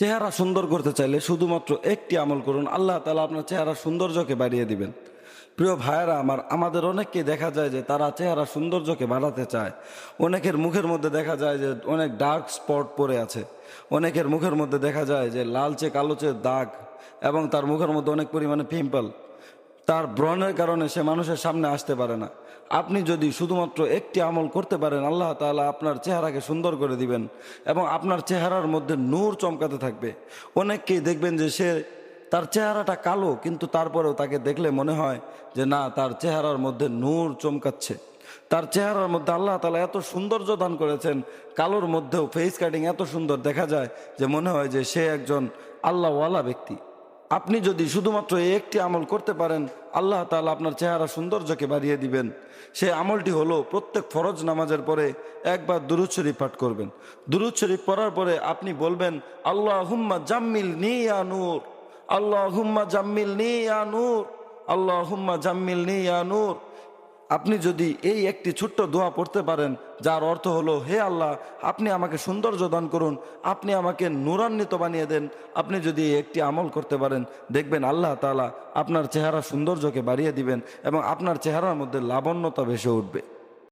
চেহারা সুন্দর করতে চাইলে শুধুমাত্র একটি আমল করুন, আল্লাহ তাআলা আপনার চেহারা সৌন্দর্যকে বাড়িয়ে দিবেন। প্রিয় ভাইয়েরা আমার, আমাদের অনেককেই দেখা যায় যে তারা চেহারা সৌন্দর্যকে বাড়াতে চায়। অনেকের মুখের মধ্যে দেখা যায় যে অনেক ডার্ক স্পট পড়ে আছে, অনেকের মুখের মধ্যে দেখা যায় যে লালচে কালোচে দাগ, এবং তার মুখের মধ্যে অনেক পরিমাণে পিম্পল। তার ব্রণের কারণে সে মানুষের সামনে আসতে পারে না। আপনি যদি শুধুমাত্র একটি আমল করতে পারেন, আল্লাহ তাআলা আপনার চেহারাকে সুন্দর করে দিবেন এবং আপনার চেহারার মধ্যে নূর চমকাতে থাকবে। অনেককেই দেখবেন যে তার চেহারাটা কালো, কিন্তু তারপরেও তাকে দেখলে মনে হয় যে না, তার চেহারার মধ্যে নূর চমকাচ্ছে। তার চেহারার মধ্যে আল্লাহ তাআলা এত সৌন্দর্য দান করেছেন, কালোর মধ্যেও ফেস কাটিং এত সুন্দর দেখা যায় যে মনে হয় যে সে একজন আল্লাহওয়ালা ব্যক্তি। আপনি যদি শুধুমাত্র এই একটি আমল করতে পারেন, আল্লাহ তাআলা আপনার চেহারা সৌন্দর্যকে বাড়িয়ে দিবেন। সেই আমলটি হলো, প্রত্যেক ফরজ নামাজের পরে একবার দুরূদ শরীফ পাঠ করবেন। দুরূদ শরীফ পড়ার পরে আপনি বলবেন, আল্লাহুম্মা জাম্মিলনি ইয়া নূর, আল্লাহুম্মা জাম্মিলনি ইয়া নূর, আল্লাহুম্মা জাম্মিলনি ইয়া নূর। আপনি যদি এই একটি ছোট্ট দোয়া পড়তে পারেন, যার অর্থ হলো, হে আল্লাহ, আপনি আমাকে সৌন্দর্য দান করুন, আপনি আমাকে নূরান্বিত বানিয়ে দেন। আপনি যদি এই একটি আমল করতে পারেন, দেখবেন আল্লাহ তাআলা আপনার চেহারা সৌন্দর্যকে বাড়িয়ে দিবেন এবং আপনার চেহারার মধ্যে লাবণ্যতা ভেসে উঠবে।